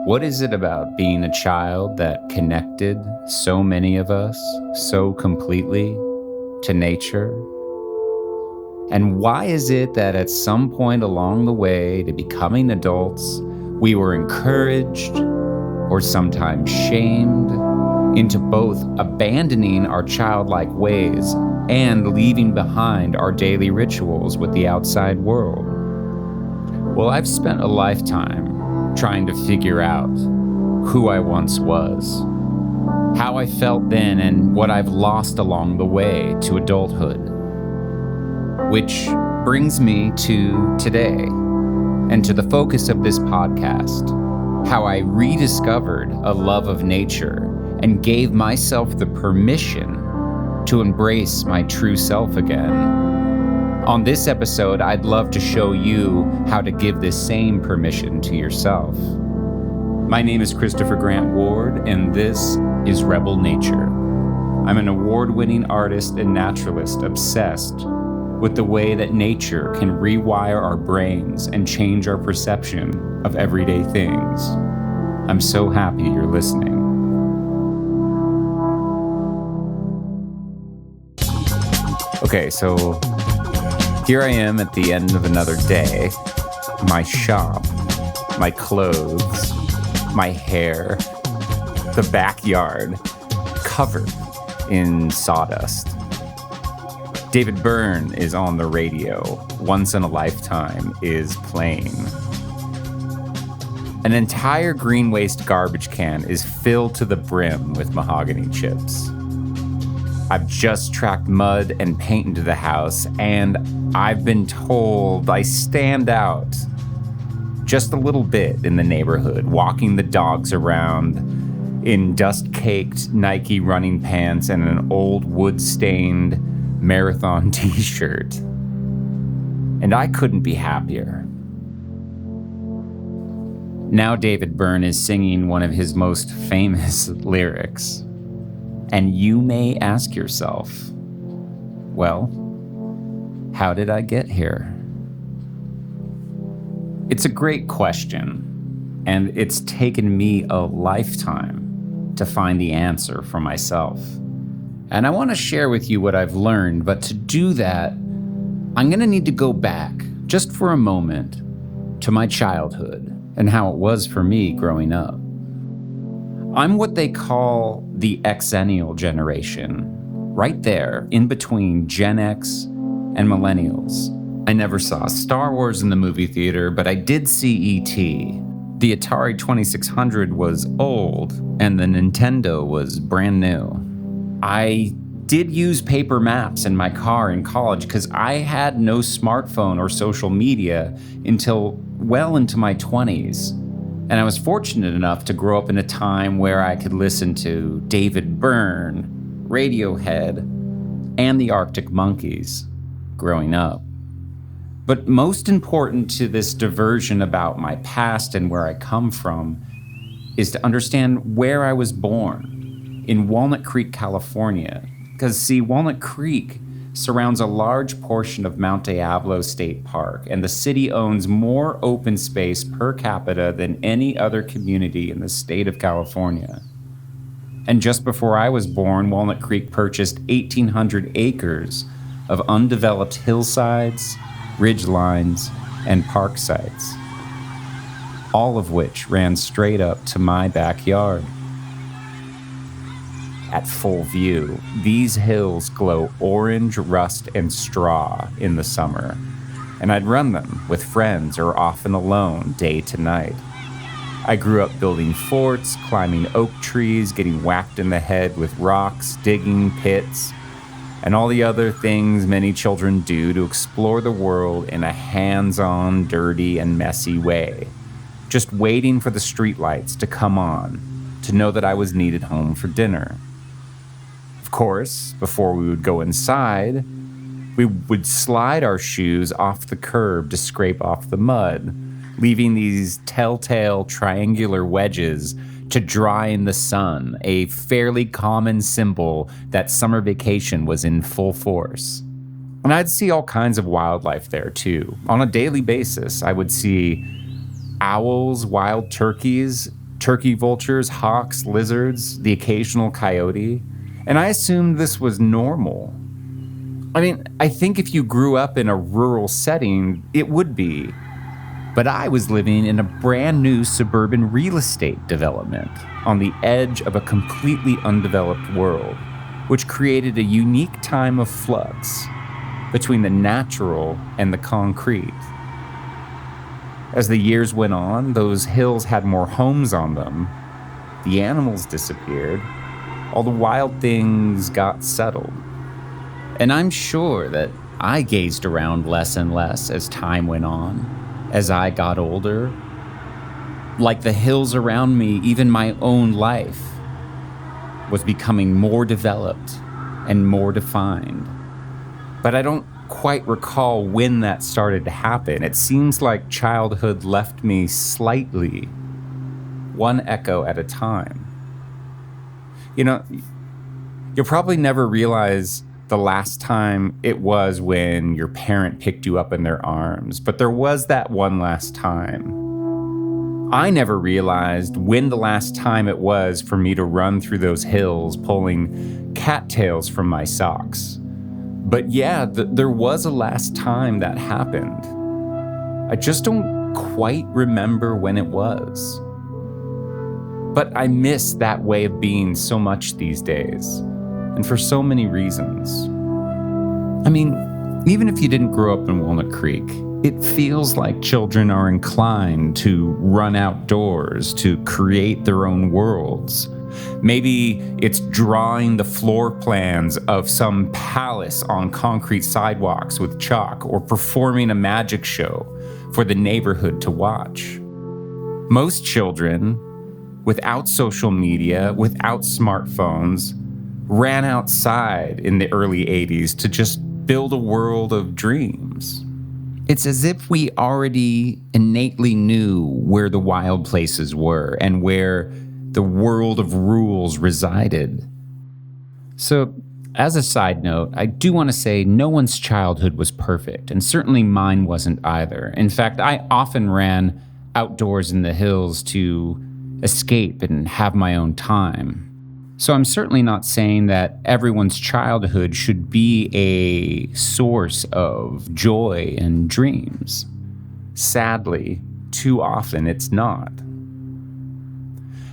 What is it about being a child that connected so many of us so completely to nature? And why is it that at some point along the way to becoming adults, we were encouraged or sometimes shamed into both abandoning our childlike ways and leaving behind our daily rituals with the outside world? Well, I've spent a lifetime trying to figure out who I once was, how I felt then, and what I've lost along the way to adulthood. Which brings me to today, and to the focus of this podcast, how I rediscovered a love of nature and gave myself the permission to embrace my true self again. On this episode, I'd love to show you how to give this same permission to yourself. My name is Christopher Grant Ward, and this is Rebel Nature. I'm an award-winning artist and naturalist obsessed with the way that nature can rewire our brains and change our perception of everyday things. I'm so happy you're listening. Okay, so here I am at the end of another day. My shop, my clothes, my hair, the backyard covered in sawdust. David Byrne is on the radio. Once in a Lifetime is playing. An entire green waste garbage can is filled to the brim with mahogany chips. I've just tracked mud and paint into the house, and I've been told I stand out just a little bit in the neighborhood, walking the dogs around in dust-caked Nike running pants and an old wood-stained marathon t-shirt. And I couldn't be happier. Now David Byrne is singing one of his most famous lyrics. And you may ask yourself, well, how did I get here? It's a great question, and it's taken me a lifetime to find the answer for myself. And I want to share with you what I've learned, but to do that, I'm going to need to go back, just for a moment, to my childhood and how it was for me growing up. I'm what they call the Xennial generation, right there in between Gen X and Millennials. I never saw Star Wars in the movie theater, but I did see E.T. The Atari 2600 was old, and the Nintendo was brand new. I did use paper maps in my car in college because I had no smartphone or social media until well into my 20s. And I was fortunate enough to grow up in a time where I could listen to David Byrne, Radiohead, and the Arctic Monkeys growing up. But most important to this diversion about my past and where I come from is to understand where I was born, in Walnut Creek, California. Because see, Walnut Creek surrounds a large portion of Mount Diablo State Park, and the city owns more open space per capita than any other community in the state of California. And just before I was born, Walnut Creek purchased 1,800 acres of undeveloped hillsides, ridgelines, and park sites, all of which ran straight up to my backyard. At full view, these hills glow orange, rust, and straw in the summer, and I'd run them with friends or often alone day to night. I grew up building forts, climbing oak trees, getting whacked in the head with rocks, digging pits, and all the other things many children do to explore the world in a hands-on, dirty, and messy way, just waiting for the streetlights to come on to know that I was needed home for dinner. Of course, before we would go inside, we would slide our shoes off the curb to scrape off the mud, leaving these telltale triangular wedges to dry in the sun, a fairly common symbol that summer vacation was in full force. And I'd see all kinds of wildlife there too. On a daily basis, I would see owls, wild turkeys, turkey vultures, hawks, lizards, the occasional coyote, and I assumed this was normal. I mean, I think if you grew up in a rural setting, it would be. But I was living in a brand new suburban real estate development on the edge of a completely undeveloped world, which created a unique time of flux between the natural and the concrete. As the years went on, those hills had more homes on them, the animals disappeared, all the wild things got settled. And I'm sure that I gazed around less and less as time went on, as I got older. Like the hills around me, even my own life was becoming more developed and more defined. But I don't quite recall when that started to happen. It seems like childhood left me slightly, one echo at a time. You know, you'll probably never realize the last time it was when your parent picked you up in their arms, but there was that one last time. I never realized when the last time it was for me to run through those hills pulling cattails from my socks. But yeah, there was a last time that happened. I just don't quite remember when it was. But I miss that way of being so much these days. And for so many reasons. I mean, even if you didn't grow up in Walnut Creek, it feels like children are inclined to run outdoors, to create their own worlds. Maybe it's drawing the floor plans of some palace on concrete sidewalks with chalk, or performing a magic show for the neighborhood to watch. Most children, without social media, without smartphones, ran outside in the early 80s to just build a world of dreams. It's as if we already innately knew where the wild places were and where the world of rules resided. So, as a side note, I do want to say no one's childhood was perfect, and certainly mine wasn't either. In fact, I often ran outdoors in the hills to escape and have my own time. So I'm certainly not saying that everyone's childhood should be a source of joy and dreams. Sadly, too often it's not.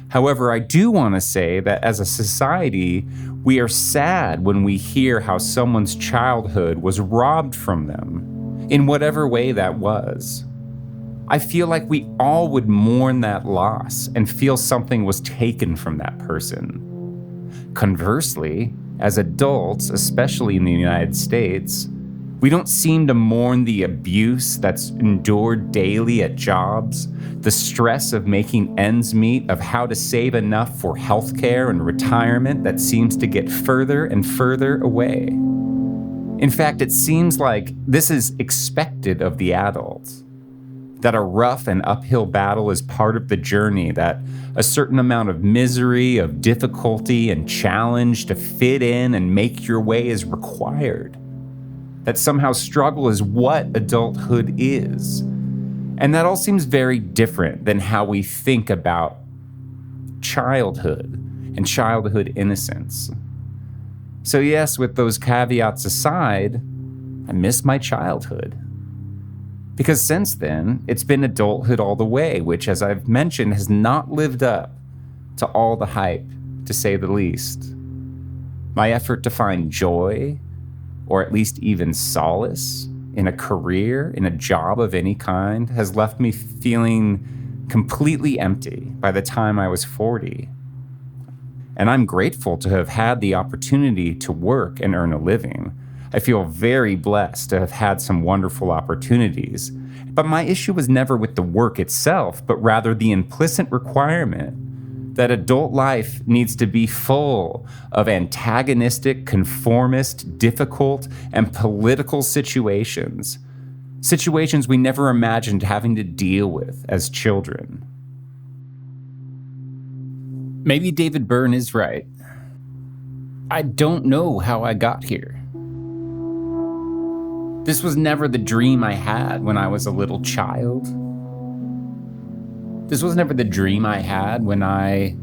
However, I do want to say that as a society, we are sad when we hear how someone's childhood was robbed from them, in whatever way that was. I feel like we all would mourn that loss and feel something was taken from that person. Conversely, as adults, especially in the United States, we don't seem to mourn the abuse that's endured daily at jobs, the stress of making ends meet, of how to save enough for healthcare and retirement that seems to get further and further away. In fact, it seems like this is expected of the adults. That a rough and uphill battle is part of the journey, that a certain amount of misery, of difficulty and challenge to fit in and make your way is required. That somehow struggle is what adulthood is. And that all seems very different than how we think about childhood and childhood innocence. So yes, with those caveats aside, I miss my childhood. Because since then, it's been adulthood all the way, which, as I've mentioned, has not lived up to all the hype, to say the least. My effort to find joy, or at least even solace, in a career, in a job of any kind, has left me feeling completely empty by the time I was 40. And I'm grateful to have had the opportunity to work and earn a living. I feel very blessed to have had some wonderful opportunities. But my issue was never with the work itself, but rather the implicit requirement that adult life needs to be full of antagonistic, conformist, difficult, and political situations. Situations we never imagined having to deal with as children. Maybe David Byrne is right. I don't know how I got here. This was never the dream I had when I was a little child. This was never the dream I had when I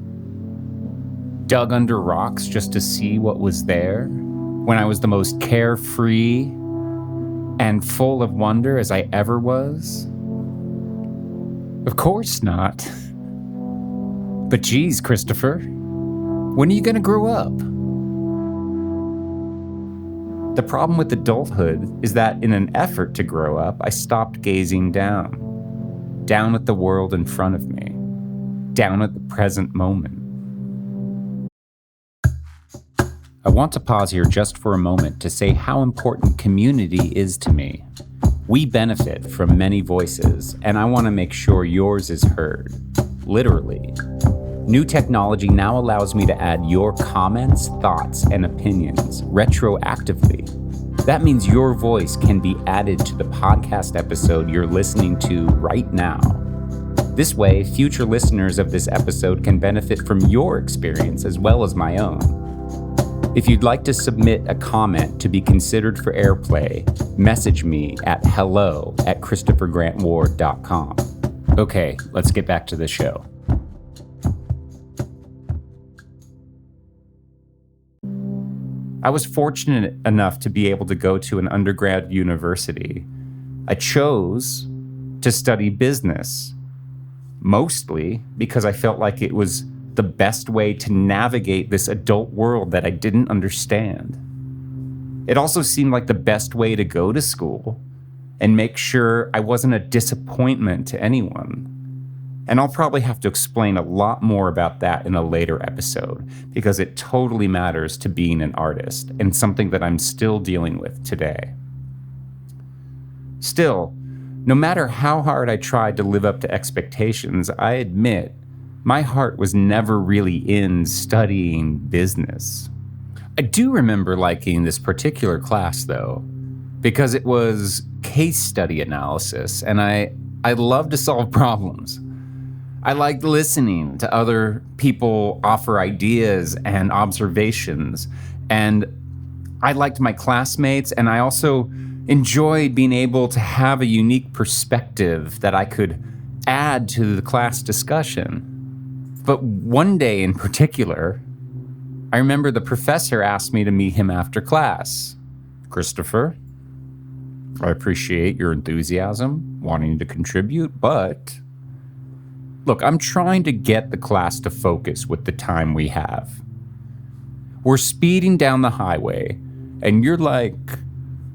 dug under rocks just to see what was there, when I was the most carefree and full of wonder as I ever was. Of course not. But geez, Christopher, when are you going to grow up? The problem with adulthood is that in an effort to grow up, I stopped gazing down at the world in front of me, down at the present moment. I want to pause here just for a moment to say how important community is to me. We benefit from many voices, and I want to make sure yours is heard, literally. New technology now allows me to add your comments, thoughts, and opinions retroactively. That means your voice can be added to the podcast episode you're listening to right now. This way, future listeners of this episode can benefit from your experience as well as my own. If you'd like to submit a comment to be considered for airplay, message me at hello@christophergrantward.com. Okay, let's get back to the show. I was fortunate enough to be able to go to an undergrad university. I chose to study business, mostly because I felt like it was the best way to navigate this adult world that I didn't understand. It also seemed like the best way to go to school and make sure I wasn't a disappointment to anyone. And I'll probably have to explain a lot more about that in a later episode, because it totally matters to being an artist and something that I'm still dealing with today. Still, no matter how hard I tried to live up to expectations, I admit my heart was never really in studying business. I do remember liking this particular class, though, because it was case study analysis, and I love to solve problems. I liked listening to other people offer ideas and observations, and I liked my classmates, and I also enjoyed being able to have a unique perspective that I could add to the class discussion. But one day in particular, I remember the professor asked me to meet him after class. Christopher, I appreciate your enthusiasm, wanting to contribute, but look, I'm trying to get the class to focus with the time we have. We're speeding down the highway, and you're like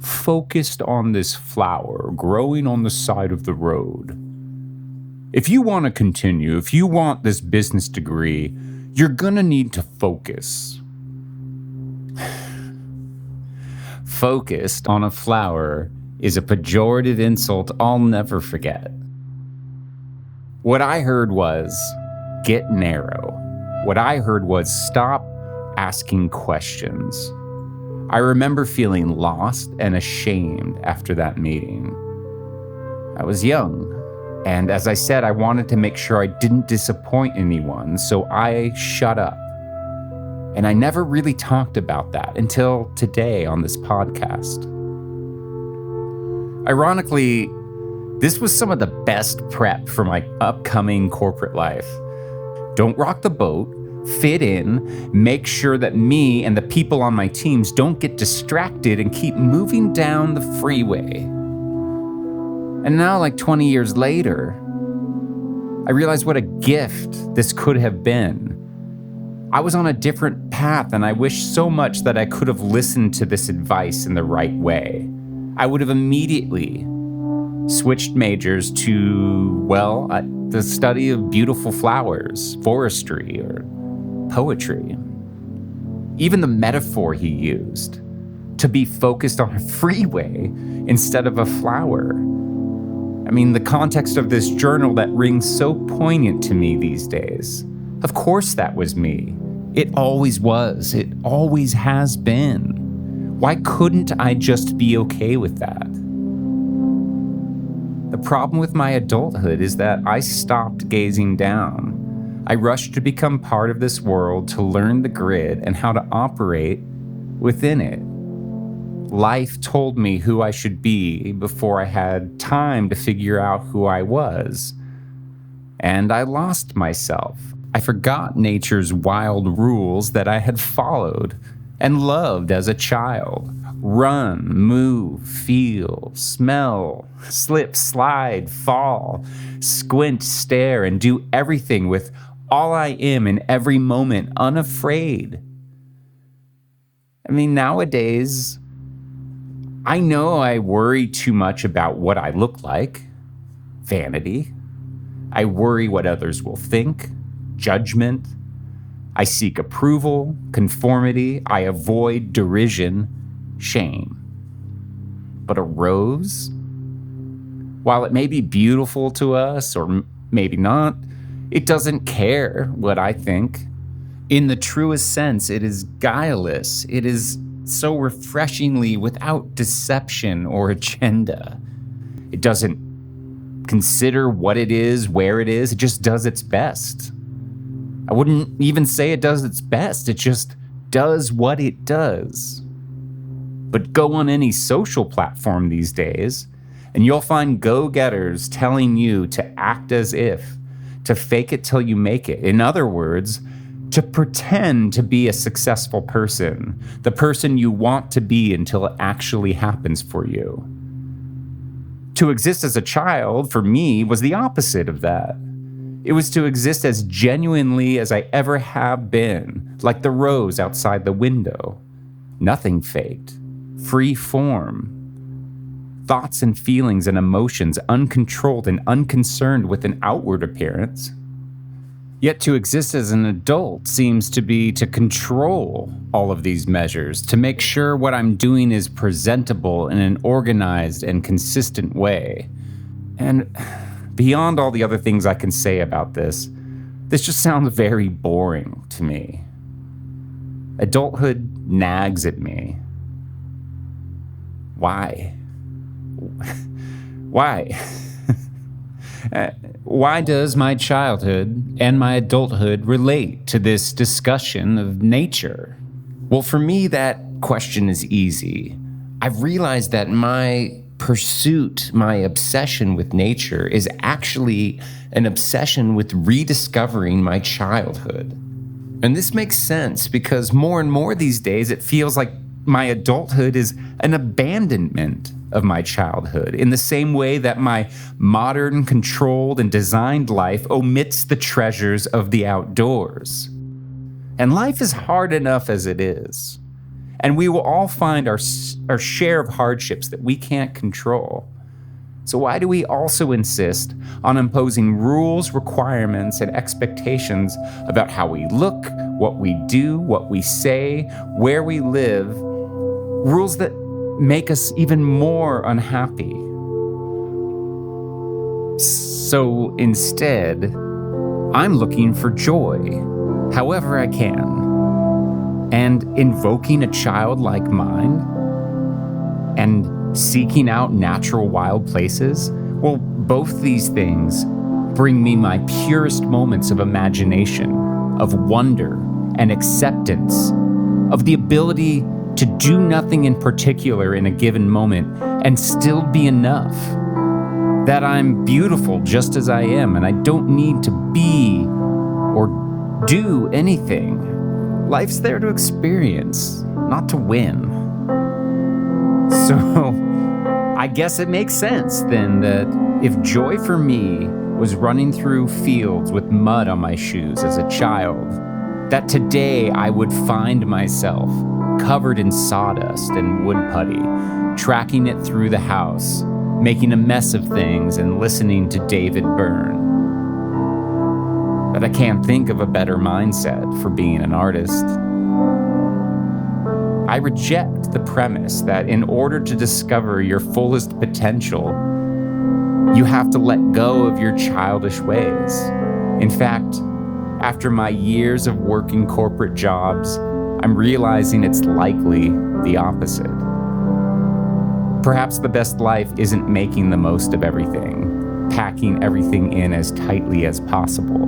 focused on this flower growing on the side of the road. If you want to continue, if you want this business degree, you're gonna need to focus. Focused on a flower is a pejorative insult I'll never forget. What I heard was, get narrow. What I heard was, stop asking questions. I remember feeling lost and ashamed after that meeting. I was young, and as I said, I wanted to make sure I didn't disappoint anyone, so I shut up. And I never really talked about that until today on this podcast. Ironically, this was some of the best prep for my upcoming corporate life. Don't rock the boat, fit in, make sure that me and the people on my teams don't get distracted and keep moving down the freeway. And now, like 20 years later, I realize what a gift this could have been. I was on a different path, and I wish so much that I could have listened to this advice in the right way. I would have immediately switched majors to, the study of beautiful flowers, forestry, or poetry. Even the metaphor he used, to be focused on a freeway instead of a flower. I mean, the context of this journal that rings so poignant to me these days. Of course that was me. It always was. It always has been. Why couldn't I just be okay with that? The problem with my adulthood is that I stopped gazing down. I rushed to become part of this world, to learn the grid and how to operate within it. Life told me who I should be before I had time to figure out who I was. And I lost myself. I forgot nature's wild rules that I had followed and loved as a child. Run, move, feel, smell, slip, slide, fall, squint, stare, and do everything with all I am in every moment, unafraid. I mean, nowadays, I know I worry too much about what I look like. Vanity. I worry what others will think. Judgment. I seek approval, conformity. I avoid derision, shame. But a rose? While it may be beautiful to us, or maybe not, it doesn't care what I think. In the truest sense, it is guileless. It is so refreshingly without deception or agenda. It doesn't consider what it is, where it is. It just does its best. I wouldn't even say it does its best. It just does what it does. But go on any social platform these days, and you'll find go-getters telling you to act as if, to fake it till you make it. In other words, to pretend to be a successful person, the person you want to be until it actually happens for you. To exist as a child, for me, was the opposite of that. It was to exist as genuinely as I ever have been, like the rose outside the window. Nothing faked. Free form. Thoughts and feelings and emotions uncontrolled and unconcerned with an outward appearance. Yet to exist as an adult seems to be to control all of these measures, to make sure what I'm doing is presentable in an organized and consistent way. And beyond all the other things I can say about this just sounds very boring to me. Adulthood nags at me. Why? Why? Why does my childhood and my adulthood relate to this discussion of nature? Well, for me, that question is easy. I've realized that my pursuit, my obsession with nature is actually an obsession with rediscovering my childhood. And this makes sense because more and more these days, it feels like my adulthood is an abandonment of my childhood, in the same way that my modern, controlled, and designed life omits the treasures of the outdoors. And life is hard enough as it is. And we will all find our share of hardships that we can't control. So why do we also insist on imposing rules, requirements, and expectations about how we look, what we do, what we say, where we live, rules that make us even more unhappy? So instead, I'm looking for joy, however I can, and invoking a childlike mind, and seeking out natural wild places. Well, both these things bring me my purest moments of imagination, of wonder and acceptance, of the ability to do nothing in particular in a given moment and still be enough. That I'm beautiful just as I am, and I don't need to be or do anything. Life's there to experience, not to win. So, I guess it makes sense then that if joy for me was running through fields with mud on my shoes as a child, that today I would find myself covered in sawdust and wood putty, tracking it through the house, making a mess of things and listening to David Byrne. But I can't think of a better mindset for being an artist. I reject the premise that in order to discover your fullest potential, you have to let go of your childish ways. In fact, after my years of working corporate jobs, I'm realizing it's likely the opposite. Perhaps the best life isn't making the most of everything, packing everything in as tightly as possible.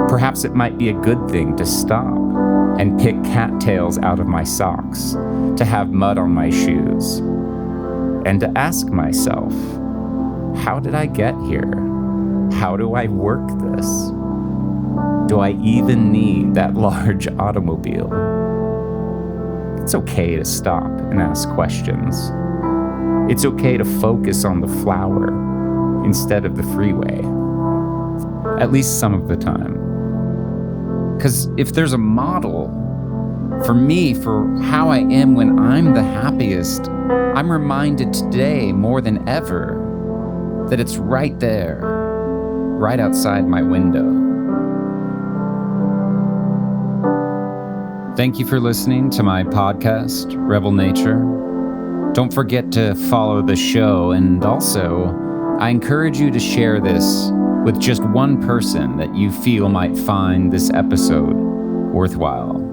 Perhaps it might be a good thing to stop and pick cattails out of my socks, to have mud on my shoes, and to ask myself, how did I get here? How do I work this? Do I even need that large automobile? It's okay to stop and ask questions. It's okay to focus on the flower instead of the freeway. At least some of the time. Because if there's a model for me for how I am when I'm the happiest, I'm reminded today more than ever that it's right there, right outside my window. Thank you for listening to my podcast, Rebel Nature. Don't forget to follow the show, and also, I encourage you to share this with just one person that you feel might find this episode worthwhile.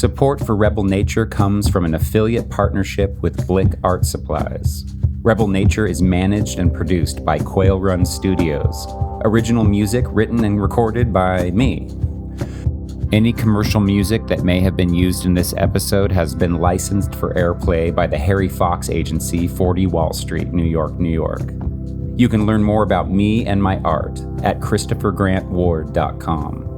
Support for Rebel Nature comes from an affiliate partnership with Blick Art Supplies. Rebel Nature is managed and produced by Quail Run Studios. Original music written and recorded by me. Any commercial music that may have been used in this episode has been licensed for airplay by the Harry Fox Agency, 40 Wall Street, New York, New York. You can learn more about me and my art at ChristopherGrantWard.com.